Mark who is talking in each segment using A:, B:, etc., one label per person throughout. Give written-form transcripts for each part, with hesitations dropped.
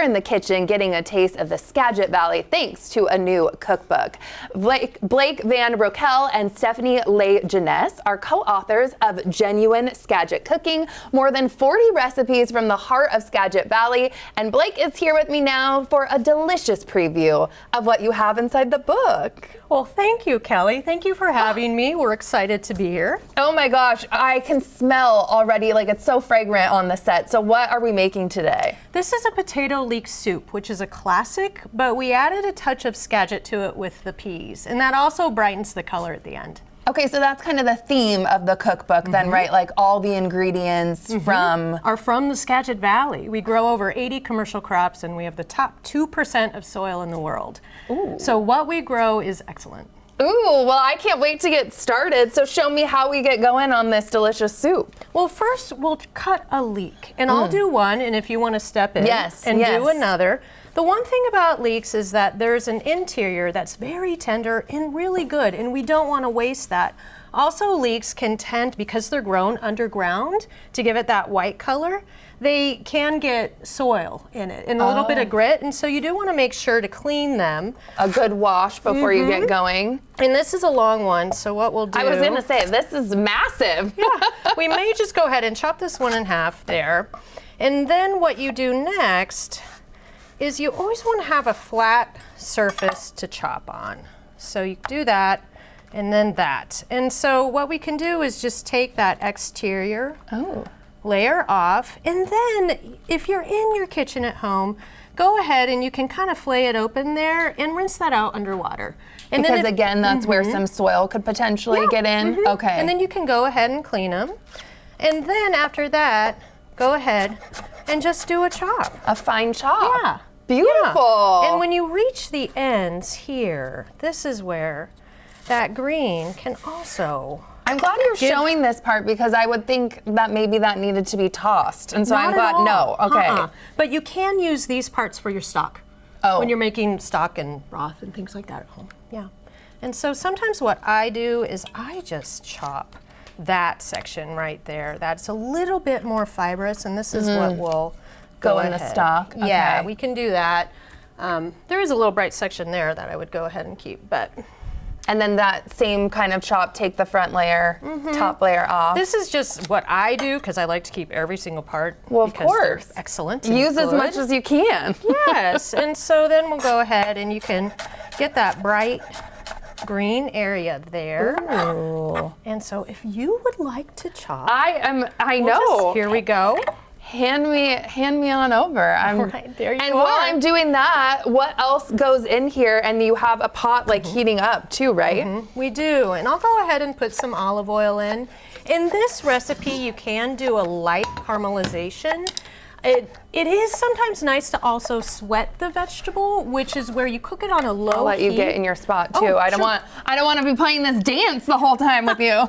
A: in the kitchen getting a taste of the Skagit Valley thanks to a new cookbook. Blake Van Roekel and Stefanie Lejeunesse are co-authors of Genuine Skagit Cooking, more than 40 recipes from the heart of Skagit Valley. And Blake is here with me now for a delicious preview of what you have inside the book.
B: Well, thank you, Kelly. Thank you for having me. We're excited to be here.
A: Oh my gosh, I can smell already, like it's so fragrant on the set. So what are we making today?
B: This is a potato leek soup, which is a classic, but we added a touch of Skagit to it with the peas, and that also brightens the color at the end.
A: Okay, so that's kind of the theme of the cookbook then, right? Like all the ingredients
B: are from the Skagit Valley. We grow over 80 commercial crops and we have the top 2% of soil in the world. Ooh. So what we grow is excellent.
A: Ooh, well, I can't wait to get started. So show me how we get going on this delicious soup.
B: Well, first we'll cut a leek, and I'll do one, and if you want to step in and do another. The one thing about leeks is that there's an interior that's very tender and really good, and we don't want to waste that. Also, leeks can tend, because they're grown underground, to give it that white color. They can get soil in it and a little bit of grit, and so you do want to make sure to clean them.
A: A good wash before you get going.
B: And this is a long one, so what we'll do...
A: I was going to say, this is massive.
B: Yeah, we may just go ahead and chop this one in half there. And then what you do next is you always want to have a flat surface to chop on. So you do that, and then that. And so what we can do is just take that exterior layer off, and then if you're in your kitchen at home, go ahead and you can kind of flay it open there and rinse that out underwater. And
A: because
B: then
A: again, that's where some soil could potentially get in. Okay.
B: And then you can go ahead and clean them. And then after that, go ahead and just do a chop.
A: A fine chop.
B: Yeah.
A: Beautiful.
B: Yeah. And when you reach the ends here, this is where that green can also...
A: I'm glad you're showing this part because I would think that maybe that needed to be tossed. And so I'm glad,
B: But you can use these parts for your stock. When you're making stock and broth and things like that at home. Yeah. And so sometimes what I do is I just chop that section right there. That's a little bit more fibrous, and this is what will
A: go in the stock. Okay.
B: Yeah, we can do that. There is a little bright section there that I would go ahead and keep, but...
A: And then that same kind of chop, take the front layer, top layer off.
B: This is just what I do because I like to keep every single part.
A: Well, of course.
B: Excellent.
A: Use as much as you can.
B: Yes, and so then we'll go ahead and you can get that bright green area there.
A: Ooh.
B: And so if you would like to chop.
A: I know.
B: Here we go.
A: Hand me on over.
B: All right, there you
A: and
B: are.
A: while I'm doing that, what else goes in here? And you have a pot like heating up too, right?
B: We do, and I'll go ahead and put some olive oil in. In this recipe, you can do a light caramelization. It is sometimes nice to also sweat the vegetable, which is where you cook it on a low heat.
A: I'll let you get in your spot too. I don't want to be playing this dance the whole time with you.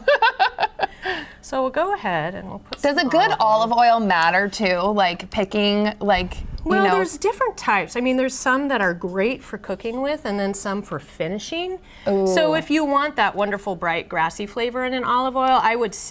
B: So we'll go ahead and we'll put
A: Does a good olive oil matter too? Like picking, like,
B: well, there's different types. I mean, there's some that are great for cooking with and then some for finishing. Ooh. So if you want that wonderful bright grassy flavor in an olive oil,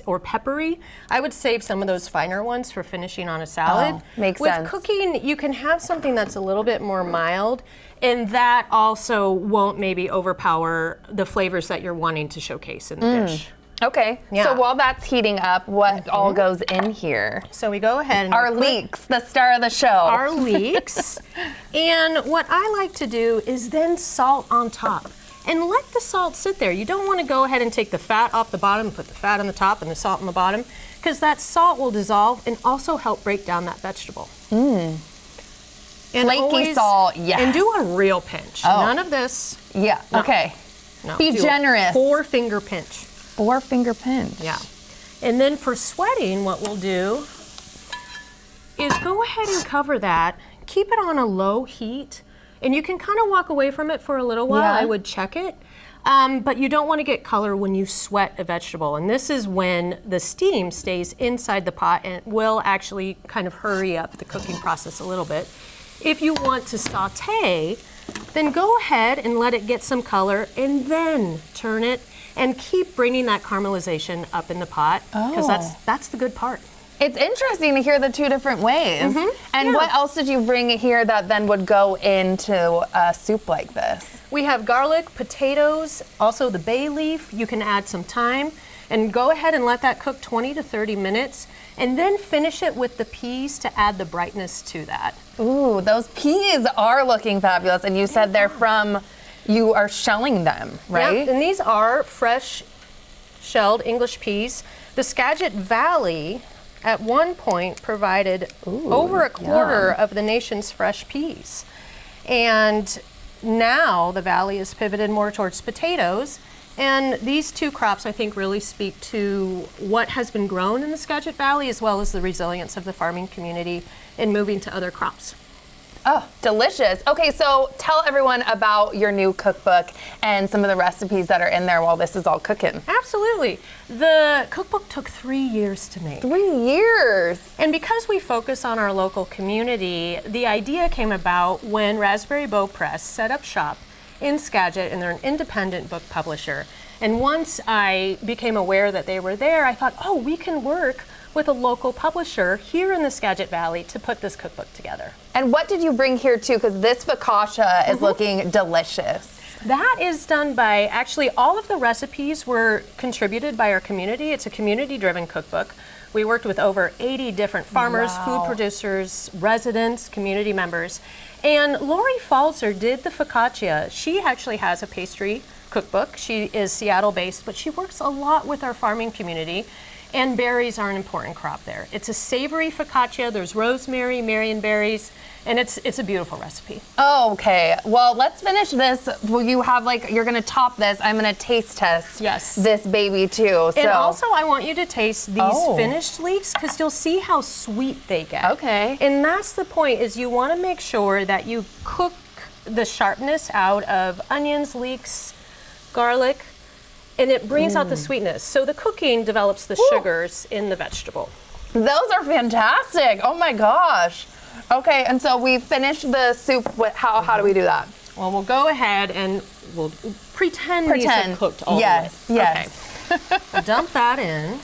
B: or peppery, I would save some of those finer ones for finishing on a salad.
A: Makes sense.
B: With cooking, you can have something that's a little bit more mild, and that also won't maybe overpower the flavors that you're wanting to showcase in the dish.
A: Okay, so while that's heating up, what all goes in here?
B: So we go ahead and
A: our leeks, the star of the show.
B: Our leeks. And what I like to do is then salt on top. And let the salt sit there. You don't want to go ahead and take the fat off the bottom and put the fat on the top and the salt on the bottom, because that salt will dissolve and also help break down that vegetable. And
A: flaky salt, yes.
B: And do a real pinch. None of this.
A: Yeah, okay.
B: No,
A: be generous.
B: 4-finger pinch.
A: 4-finger pinch.
B: Yeah. And then for sweating, what we'll do is go ahead and cover that. Keep it on a low heat, and you can kind of walk away from it for a little while. I would check it. But you don't want to get color when you sweat a vegetable. And this is when the steam stays inside the pot and will actually kind of hurry up the cooking process a little bit. If you want to saute, then go ahead and let it get some color and then turn it and keep bringing that caramelization up in the pot, because that's the good part.
A: It's interesting to hear the two different ways. And
B: Yeah.
A: what else did you bring here that then would go into a soup like this?
B: We have garlic, potatoes, also the bay leaf. You can add some thyme and go ahead and let that cook 20 to 30 minutes and then finish it with the peas to add the brightness to that.
A: Ooh, those peas are looking fabulous. And you said you are shelling them, right?
B: Yeah, and these are fresh shelled English peas. The Skagit Valley at one point provided over a quarter of the nation's fresh peas. And now the valley is pivoted more towards potatoes. And these two crops, I think, really speak to what has been grown in the Skagit Valley, as well as the resilience of the farming community in moving to other crops.
A: Oh, delicious. Okay, so tell everyone about your new cookbook and some of the recipes that are in there while this is all cooking.
B: Absolutely. The cookbook took 3 years to make.
A: 3 years.
B: And because we focus on our local community, the idea came about when Raspberry Bow Press set up shop in Skagit, and they're an independent book publisher. And once I became aware that they were there, I thought, oh, we can work with a local publisher here in the Skagit Valley to put this cookbook together.
A: And what did you bring here too? Because this focaccia is looking delicious.
B: That is done by, actually, all of the recipes were contributed by our community. It's a community-driven cookbook. We worked with over 80 different farmers, food producers, residents, community members. And Lori Falzer did the focaccia. She actually has a pastry cookbook. She is Seattle-based, but she works a lot with our farming community. And berries are an important crop there. It's a savory focaccia. There's rosemary, marionberries, and it's a beautiful recipe.
A: Oh, okay. Well, let's finish this. Well, you have you're gonna top this. I'm gonna taste test this baby too.
B: And also I want you to taste these finished leeks because you'll see how sweet they get.
A: Okay.
B: And that's the point, is you wanna make sure that you cook the sharpness out of onions, leeks, garlic, and it brings out the sweetness. So the cooking develops the sugars in the vegetable.
A: Those are fantastic. Oh my gosh. Okay, and so we finished the soup. How do we do that?
B: Well, we'll go ahead and we'll pretend these have cooked all the way.
A: Yes.
B: Okay. We'll dump that in.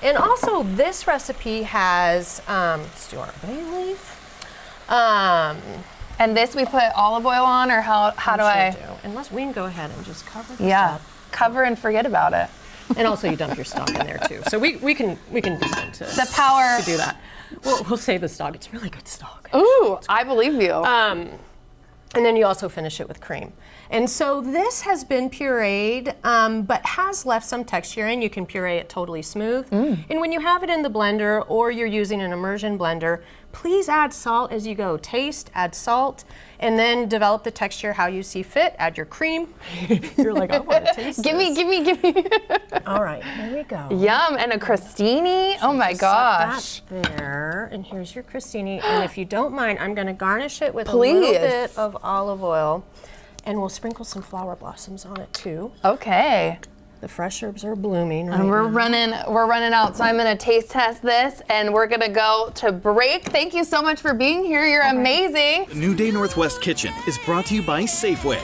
B: And also this recipe has, let's do our bay leaf.
A: And this we put olive oil on, or how do I?
B: Unless we can go ahead and just cover this up.
A: Cover and forget about it.
B: And also you dump your stock in there too. So we can descend to
A: the power
B: to do that. We'll save the stock. It's really good stock.
A: Ooh, I believe you.
B: And then you also finish it with cream. And so this has been pureed, but has left some texture in. You can puree it totally smooth. And when you have it in the blender or you're using an immersion blender, please add salt as you go. Taste, add salt, and then develop the texture how you see fit. Add your cream. You're like, I want to taste
A: Give me.
B: All right, here we go.
A: Yum, and a crostini. Oh my gosh.
B: Set that there, and here's your crostini. And if you don't mind, I'm going to garnish it with a little bit of olive oil, and we'll sprinkle some flower blossoms on it too.
A: Okay.
B: The fresh herbs are blooming right
A: And we're
B: now.
A: running out, so I'm gonna taste test this, and we're gonna go to break. Thank you so much for being here. You're amazing.
C: New Day Northwest Kitchen is brought to you by Safeway.